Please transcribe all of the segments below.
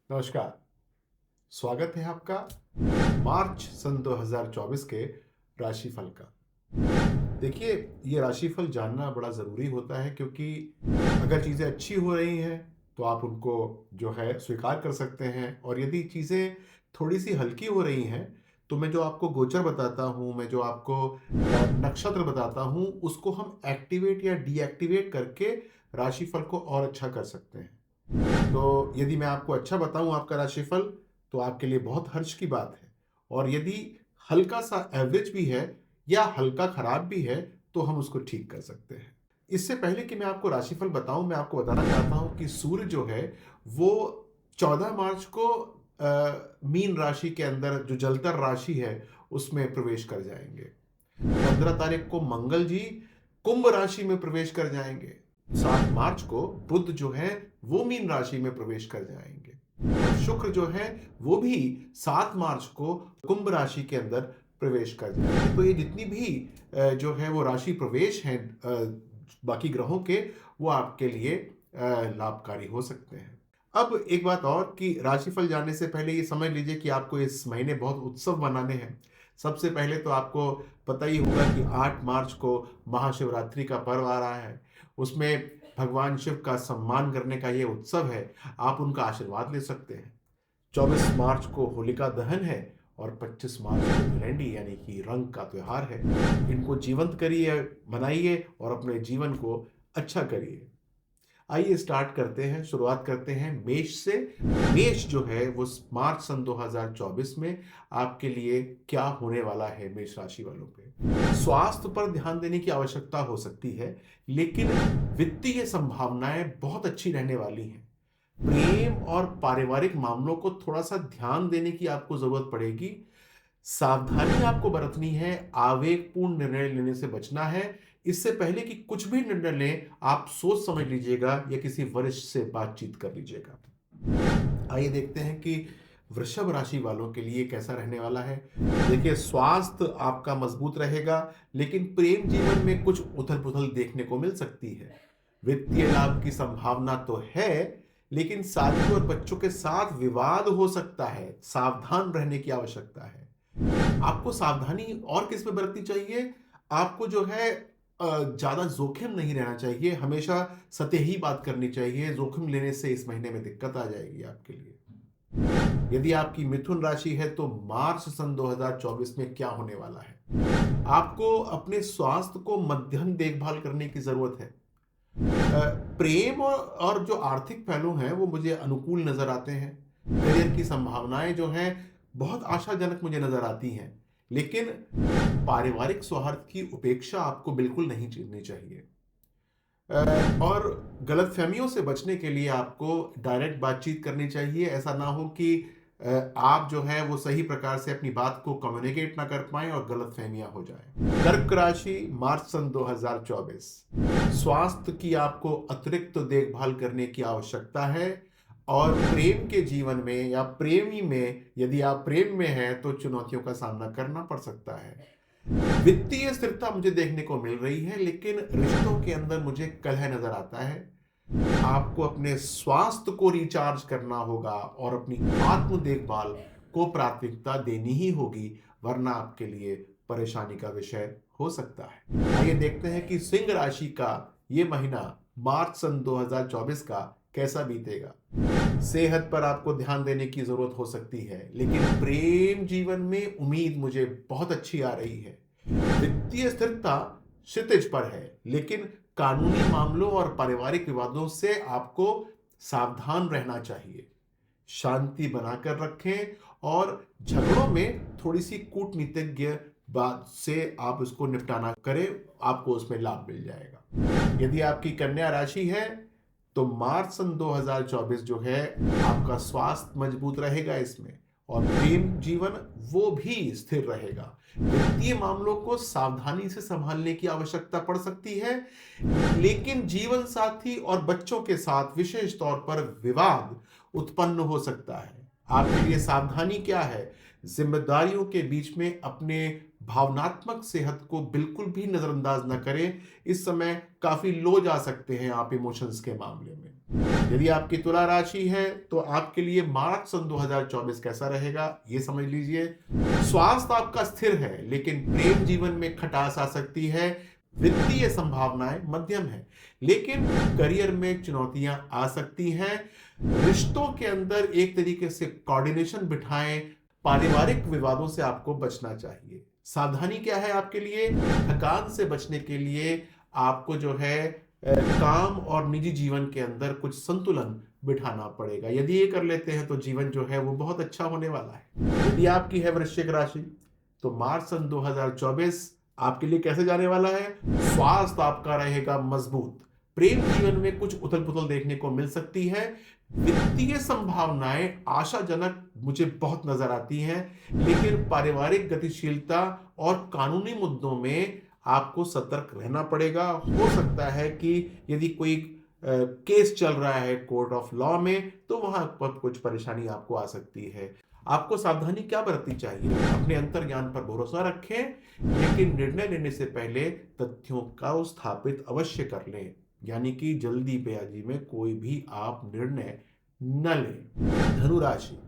नमस्कार। स्वागत है आपका मार्च सन 2024 के राशिफल का। देखिए, ये राशिफल जानना बड़ा ज़रूरी होता है क्योंकि अगर चीज़ें अच्छी हो रही हैं तो आप उनको जो है स्वीकार कर सकते हैं, और यदि चीज़ें थोड़ी-सी हल्की हो रही हैं तो मैं जो आपको गोचर बताता हूँ, मैं जो आपको नक्षत्र बताता हूँ, उसको हम एक्टिवेट या डीएक्टिवेट करके राशिफल को और अच्छा कर सकते हैं। तो यदि मैं आपको अच्छा बताऊं आपका राशिफल, तो आपके लिए बहुत हर्ष की बात है। और यदि हल्का सा एवरेज भी है या हल्का खराब भी है, तो हम उसको ठीक कर सकते हैं। इससे पहले कि मैं आपको राशिफल बताऊं, मैं आपको बताना चाहता हूं कि सूर्य जो है वो 14 मार्च को मीन राशि के अंदर जो जलतर राशि है उसमें प्रवेश कर जाएंगे। 15 तारीख को मंगल जी कुंभ राशि में प्रवेश कर जाएंगे। 7 मार्च को बुध जो है वो मीन राशि में प्रवेश कर जाएंगे। और शुक्र जो है वो भी 7 मार्च को कुंभ राशि के अंदर प्रवेश कर जाएंगे। तो ये जितनी भी जो है वो राशि प्रवेश हैं बाकी ग्रहों के, वो आपके लिए लाभकारी हो सकते हैं। अब एक बात और कि राशिफल जानने से पहले ये समझ लीजिए कि आपको इस महीने बहुत उत्सव मनाने हैं। सबसे पहले तो आपको पता ही होगा कि 8 मार्च को महाशिवरात्रि का पर्व आ रहा है। उसमें भगवान शिव का सम्मान करने का ये उत्सव है। आप उनका आशीर्वाद ले सकते हैं। 24 मार्च को होलिका दहन है और 25 मार्च को धुलेंडी यानी कि रंग का त्योहार है। इनको जीवंत करिए, मनाइए और अपने जीवन को अच्छा करिए। आइए स्टार्ट करते हैं, शुरुआत करते हैं मेष से। मेष जो है वो मार्च सन 2024 में आपके लिए क्या होने वाला है मेष राशि वालों पे। स्वास्थ्य पर ध्यान देने की आवश्यकता हो सकती है, लेकिन वित्तीय संभावनाएं बहुत अच्छी रहने वाली हैं। प्रेम और पारिवारिक मामलों को थोड़ा सा ध्यान देने की आपको जरूरत पड़ेगी। सावधानी आपको बरतनी है, आवेगपूर्ण निर्णय लेने से बचना है। इससे पहले कि कुछ भी निर्णय लें, आप सोच समझ लीजिएगा या किसी वरिष्ठ से बातचीत कर लीजिएगा। आइए देखते हैं कि वृषभ राशि वालों के लिए कैसा रहने वाला है। देखिए, स्वास्थ्य आपका मजबूत रहेगा, लेकिन प्रेम जीवन में कुछ उथल-पुथल देखने को मिल सकती है। वित्तीय लाभ की संभावना तो है, लेकिन साथी और बच्चों के साथ विवाद हो सकता है। सावधान रहने की आवश्यकता है। आपको सावधानी और किस में बरतनी चाहिए? आपको जो है ज़्यादा जोखिम नहीं रहना चाहिए, हमेशा सतही बात करनी चाहिए। जोखिम लेने से इस महीने में दिक्कत आ जाएगी आपके लिए। यदि आपकी मिथुन राशि है तो मार्च सन 2024 में क्या होने वाला है? आपको अपने स्वास्थ्य को मध्यम देखभाल करने की ज़रूरत है। प्रेम और जो आर्थिक पहलू हैं वो मुझे अनुकूल नज़र आते हैं। करियर की संभावनाएँ जो हैं बहुत आशाजनक मुझे नज़र आती हैं। लेकिन पारिवारिक सौहार्द की उपेक्षा आपको बिल्कुल नहीं करनी चाहिए। और गलतफ़हमियों से बचने के लिए आपको डायरेक्ट बातचीत करनी चाहिए। ऐसा ना हो कि आप जो है वो सही प्रकार से अपनी बात को कम्युनिकेट ना कर पाएँ और गलतफ़हमियाँ हो जाएँ। कर्क राशि मार्च सन 2024। स्वास्थ्य की आपको अतिरिक्त देखभाल करने की आवश्यकता है। और प्रेम के जीवन में या प्रेमी में, यदि आप प्रेम में हैं तो चुनौतियों का सामना करना पड़ सकता है। वित्तीय स्थिरता मुझे देखने को मिल रही है, लेकिन रिश्तों के अंदर मुझे कलह नजर आता है। आपको अपने स्वास्थ्य को रिचार्ज करना होगा और अपनी आत्म देखभाल को प्राथमिकता देनी ही होगी, वरना आपके लिए परेशानी का विषय हो सकता है। आइए देखते हैं कि सिंह राशि का ये महीना मार्च सन 2024 का कैसा बीतेगा। सेहत पर आपको ध्यान देने की जरूरत हो सकती है, लेकिन प्रेम जीवन में उम्मीद मुझे बहुत अच्छी आ रही है। वित्तीय स्थिरता क्षितिज पर है, लेकिन कानूनी मामलों और पारिवारिक विवादों से आपको सावधान रहना चाहिए। शांति बनाकर रखें और झगड़ों में थोड़ी सी कूटनीतिज्ञ बात से आप उसको निपटाना करें, आपको उसमें लाभ मिल जाएगा। यदि आपकी कन्या राशि है तो मार्च सन 2024 जो है आपका स्वास्थ्य मजबूत रहेगा इसमें, और प्रेम जीवन वो भी स्थिर रहेगा। वित्तीय मामलों को सावधानी से संभालने की आवश्यकता पड़ सकती है, लेकिन जीवन साथी और बच्चों के साथ विशेष तौर पर विवाद उत्पन्न हो सकता है। आपके लिए सावधानी क्या है? ज़िम्मेदारियों के बीच में अपने भावनात्मक सेहत को बिल्कुल भी नज़रअंदाज ना करें। इस समय काफ़ी लो जा सकते हैं आप इमोशंस के मामले में। यदि आपकी तुला राशि है, तो आपके लिए मार्च सन 2024 कैसा रहेगा, ये समझ लीजिए। स्वास्थ्य आपका स्थिर है, लेकिन प्रेम जीवन में खटास आ सकती है। वित्तीय संभावनाएँ मध्यम हैं, लेकिन करियर में चुनौतियाँ आ सकती हैं। रिश्तों के अंदर एक तरीके से कोऑर्डिनेशन बिठाएँ, पारिवारिक विवादों से आपको बचना चाहिए। सावधानी क्या है आपके लिए? थकान से बचने के लिए आपको जो है काम और निजी जीवन के अंदर कुछ संतुलन बिठाना पड़ेगा। यदि ये कर लेते हैं तो जीवन जो है वो बहुत अच्छा होने वाला है। यदि आपकी है वृश्चिक राशि, तो मार्च सन 2024 आपके लिए कैसे जाने वाला है? स्वास्थ्य आपका रहेगा मजबूत। प्रेम जीवन में कुछ उथल-पुथल देखने को मिल सकती है। वित्तीय संभावनाएँ आशाजनक मुझे बहुत नज़र आती हैं, लेकिन पारिवारिक गतिशीलता और कानूनी मुद्दों में आपको सतर्क रहना पड़ेगा। हो सकता है कि यदि कोई केस चल रहा है कोर्ट ऑफ लॉ में, तो वहाँ पर कुछ परेशानी आपको आ सकती है। आपको सावधानी क्या बरतनी चाहिए? अपने अंतर्ज्ञान पर भरोसा रखें, लेकिन निर्णय लेने से पहले तथ्यों को स्थापित अवश्य कर लें। यानी कि जल्दीबाजी में कोई भी आप निर्णय न लें। धनु राशि।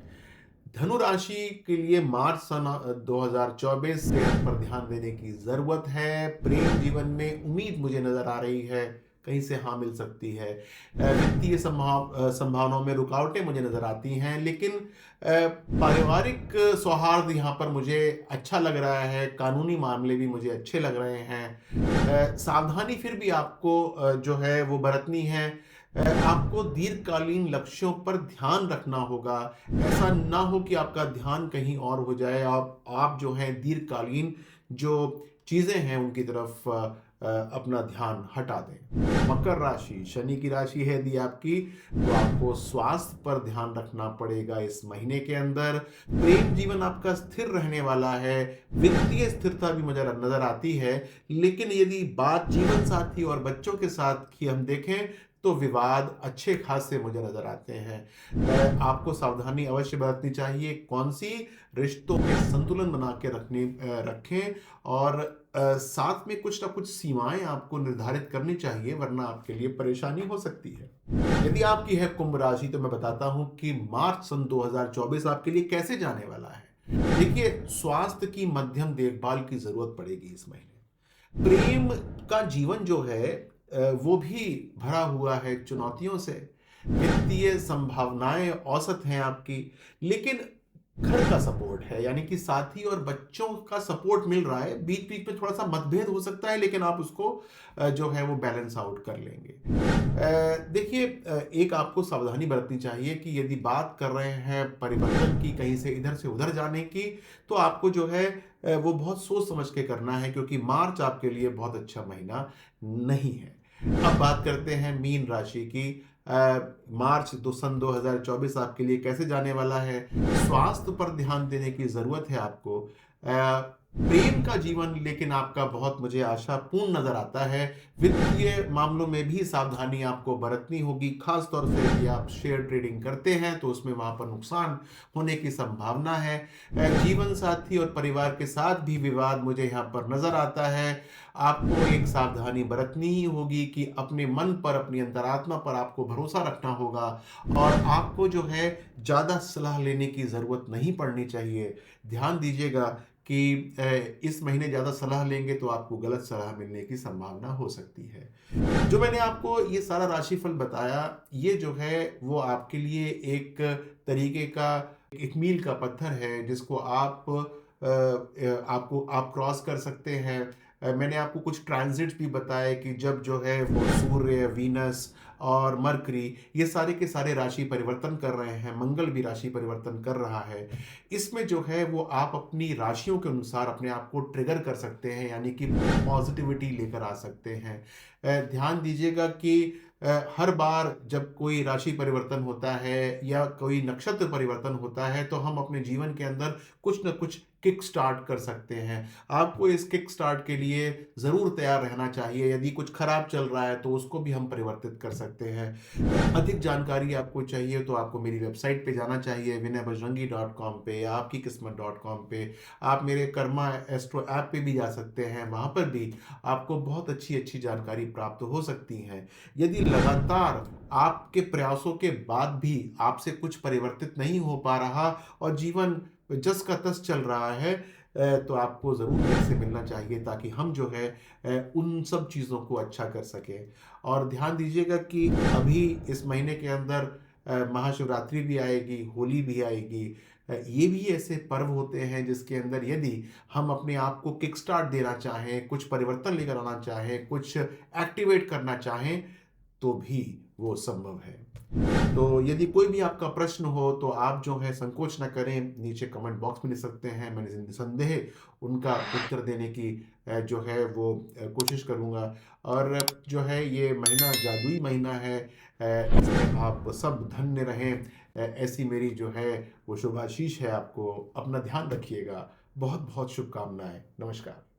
धनु राशि के लिए मार्च सन 2024 सेहत पर ध्यान देने की ज़रूरत है। प्रेम जीवन में उम्मीद मुझे नज़र आ रही है, कहीं से हाँ मिल सकती है। वित्तीय संभावनाओं में रुकावटें मुझे नज़र आती हैं, लेकिन पारिवारिक सौहार्द यहाँ पर मुझे अच्छा लग रहा है, कानूनी मामले भी मुझे अच्छे लग रहे हैं। सावधानी फिर भी आपको जो है वो बरतनी है। आपको दीर्घकालीन लक्ष्यों पर ध्यान रखना होगा। ऐसा ना हो कि आपका ध्यान कहीं और हो जाए, आप जो है दीर्घकालीन जो चीज़ें हैं उनकी तरफ अपना ध्यान हटा दें। मकर राशि, शनि की राशि है यदि आपकी, तो आपको स्वास्थ्य पर ध्यान रखना पड़ेगा इस महीने के अंदर। प्रेम जीवन आपका स्थिर रहने वाला है। वित्तीय स्थिरता भी मुझे नज़र आती है, लेकिन यदि बात जीवन साथी और बच्चों के साथ की हम देखें, तो विवाद अच्छे खासे मुझे नज़र आते हैं। आपको सावधानी अवश्य बरतनी चाहिए। कौन-सी? रिश्तों में संतुलन बना के रखें और साथ में कुछ ना कुछ सीमाएँ आपको निर्धारित करनी चाहिए, वरना आपके लिए परेशानी हो सकती है। यदि आपकी है कुंभ राशि, तो मैं बताता हूँ कि मार्च सन 2024 आपके लिए कैसे जाने वाला है। देखिए, स्वास्थ्य की मध्यम देखभाल की ज़रूरत पड़ेगी इस महीने। प्रेम का जीवन जो है वो भी भरा हुआ है चुनौतियों से। वित्तीय संभावनाएँ औसत हैं आपकी, लेकिन घर का सपोर्ट है, यानी कि साथी और बच्चों का सपोर्ट मिल रहा है। बीच-बीच में थोड़ा-सा मतभेद हो सकता है, लेकिन आप उसको जो है वो बैलेंस आउट कर लेंगे। देखिए, एक आपको सावधानी बरतनी चाहिए कि यदि बात कर रहे हैं परिवर्तन की, कहीं से इधर से उधर जाने की, तो आपको जो है वो बहुत सोच समझ के करना है, क्योंकि मार्च आपके लिए बहुत अच्छा महीना नहीं है। अब बात करते हैं मीन राशि की। मार्च सन 2024 आपके लिए कैसे जाने वाला है? स्वास्थ्य पर ध्यान देने की ज़रूरत है आपको। प्रेम का जीवन लेकिन आपका बहुत मुझे आशापूर्ण नज़र आता है। वित्तीय मामलों में भी सावधानी आपको बरतनी होगी, ख़ास तौर से यदि आप शेयर ट्रेडिंग करते हैं, तो उसमें वहाँ पर नुकसान होने की संभावना है। जीवन साथी और परिवार के साथ भी विवाद मुझे यहाँ पर नज़र आता है। आपको एक सावधानी बरतनी ही होगी कि अपने मन पर, अपनी अंतरात्मा पर आपको भरोसा रखना होगा, और आपको जो है ज़्यादा सलाह लेने की ज़रूरत नहीं पड़नी चाहिए। ध्यान दीजिएगा कि इस महीने ज़्यादा सलाह लेंगे तो आपको गलत सलाह मिलने की संभावना हो सकती है। जो मैंने आपको ये सारा राशिफल बताया, ये जो है वो आपके लिए एक तरीके का एक मील का पत्थर है, जिसको आप क्रॉस कर सकते हैं। मैंने आपको कुछ ट्रांजिट्स भी बताए कि जब जो है वो सूर्य, वीनस और मरकरी, ये सारे के सारे राशि परिवर्तन कर रहे हैं, मंगल भी राशि परिवर्तन कर रहा है। इसमें जो है वो आप अपनी राशियों के अनुसार अपने आप को ट्रिगर कर सकते हैं, यानी कि पॉजिटिविटी लेकर आ सकते हैं। ध्यान दीजिएगा कि हर बार जब कोई राशि परिवर्तन होता है या कोई नक्षत्र परिवर्तन होता है, तो हम अपने जीवन के अंदर कुछ न कुछ किक स्टार्ट कर सकते हैं। आपको इस किक स्टार्ट के लिए ज़रूर तैयार रहना चाहिए। यदि कुछ खराब चल रहा है तो उसको भी हम परिवर्तित कर सकते हैं। अधिक जानकारी आपको चाहिए तो आपको मेरी वेबसाइट पे जाना चाहिए, विनयबजरंगी.com पे या आपकी किस्मत.com पे। आप मेरे कर्मा एस्ट्रो ऐप पे भी जा सकते हैं, वहाँ पर भी आपको बहुत अच्छी अच्छी जानकारी प्राप्त हो सकती है। यदि लगातार आपके प्रयासों के बाद भी आपसे कुछ परिवर्तित नहीं हो पा रहा और जीवन जस का तस चल रहा है, तो आपको ज़रूर मेरे से मिलना चाहिए ताकि हम जो है उन सब चीज़ों को अच्छा कर सकें। और ध्यान दीजिएगा कि अभी इस महीने के अंदर महाशिवरात्रि भी आएगी, होली भी आएगी। ये भी ऐसे पर्व होते हैं जिसके अंदर यदि हम अपने आप को किक स्टार्ट देना चाहें, कुछ परिवर्तन लेकर आना चाहें, कुछ एक्टिवेट करना चाहें, तो भी वो संभव है। तो यदि कोई भी आपका प्रश्न हो तो आप जो है संकोच ना करें, नीचे कमेंट बॉक्स में लिख सकते हैं। मैं निसंदेह उनका उत्तर देने की जो है वो कोशिश करूँगा। और जो है ये महीना जादुई महीना है, इसमें आप सब धन्य रहें, ऐसी मेरी जो है वो शुभाशीष है आपको। अपना ध्यान रखिएगा। बहुत बहुत शुभकामनाएं। नमस्कार।